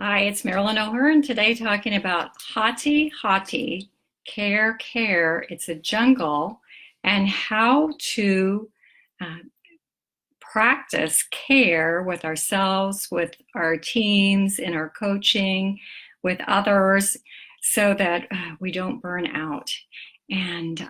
Hi, it's Marilyn O'Hearn today talking about Hati, care, care. It's a jungle, and how to uh, practice care with ourselves, with our teams, in our coaching, with others, so that we don't burn out. And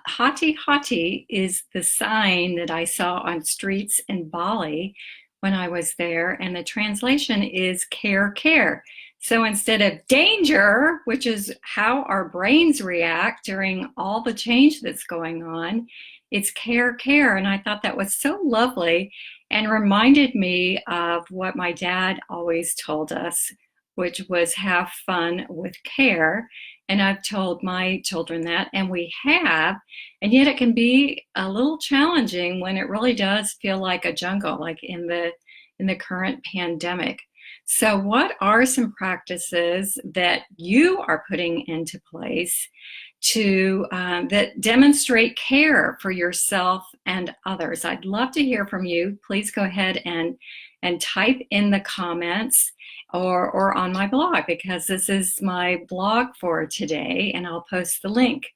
Hati is the sign that I saw on streets in Bali when I was there, and the translation is care, care. So instead of danger, which is how our brains react during all the change that's going on, it's care, care. And I thought that was so lovely and reminded me of what my dad always told us, which was have fun with care. And I've told my children that, and we have. And yet it can be a little challenging when it really does feel like a jungle, like in the current pandemic. So what are some practices that you are putting into place to that demonstrate care for yourself and others? I'd love to hear from you. Please go ahead and type in the comments or on my blog, because this is my blog for today, and I'll post the link.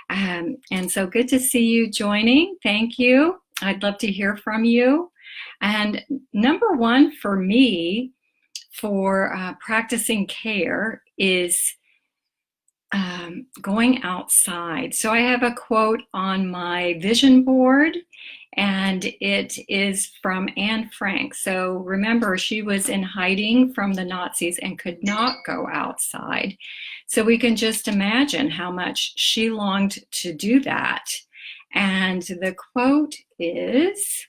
And so good to see you joining. Thank you. I'd love to hear from you. And number one for me for practicing care is going outside. So I have a quote on my vision board, and it is from Anne Frank. So remember, she was in hiding from the Nazis and could not go outside. So we can just imagine how much she longed to do that. And the quote is,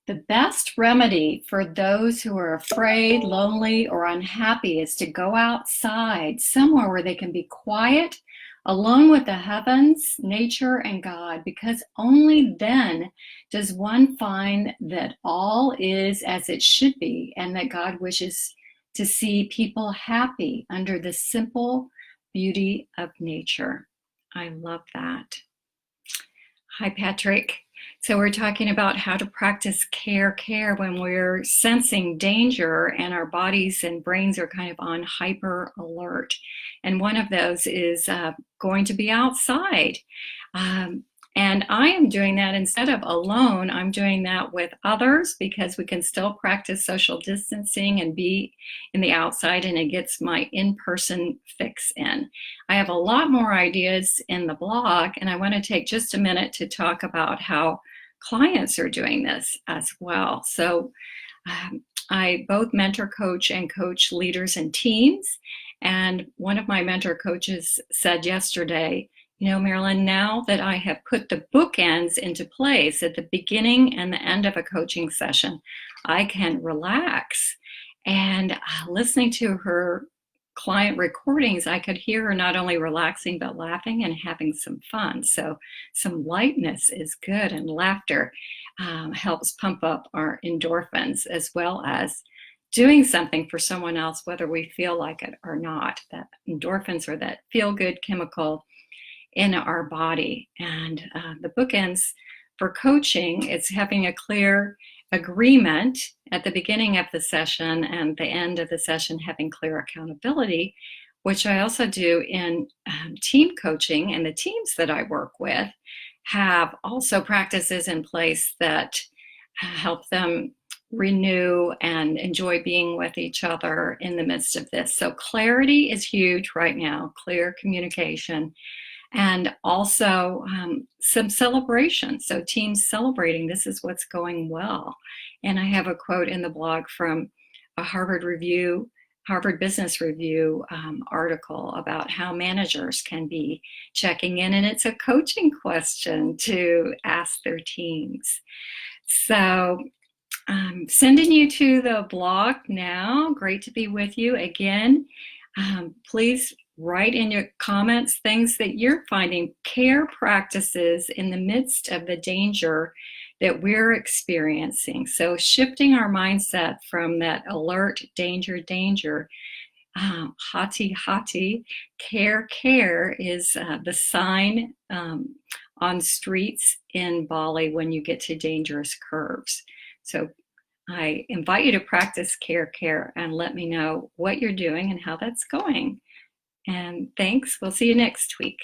"The best remedy for those who are afraid, lonely, or unhappy is to go outside, somewhere where they can be quiet, alone with the heavens, nature, and God, because only then does one find that all is as it should be, and that God wishes to see people happy under the simple beauty of nature." I love that. Hi, Patrick. So we're talking about how to practice care, care when we're sensing danger and our bodies and brains are kind of on hyper alert. And one of those is going to be outside. And I am doing that instead of alone. I'm doing that with others, because we can still practice social distancing and be in the outside, and it gets my in-person fix in. I have a lot more ideas in the blog, and I want to take just a minute to talk about how clients are doing this as well. So I both mentor, coach, and coach leaders and teams. And one of my mentor coaches said yesterday, "You know, Marilyn, now that I have put the bookends into place at the beginning and the end of a coaching session, I can relax." And listening to her client recordings, I could hear her not only relaxing, but laughing and having some fun. So some lightness is good, and laughter helps pump up our endorphins, as well as doing something for someone else, whether we feel like it or not. That endorphins are that feel-good chemical in our body. And the bookends for coaching, it's having a clear agreement at the beginning of the session, and the end of the session having clear accountability, which I also do in team coaching. And the teams that I work with have also practices in place that help them renew and enjoy being with each other in the midst of this. So clarity is huge right now, clear communication. And also some celebration. So teams celebrating, this is what's going well. And I have a quote in the blog from a Harvard Business Review article about how managers can be checking in, and it's a coaching question to ask their teams. So sending you to the blog now. Great to be with you again. Please write in your comments things that you're finding, care practices in the midst of the danger that we're experiencing. So shifting our mindset from that alert, danger, danger, hati, care, care is the sign on streets in Bali when you get to dangerous curves. So I invite you to practice care and let me know what you're doing and how that's going. And thanks. We'll see you next week.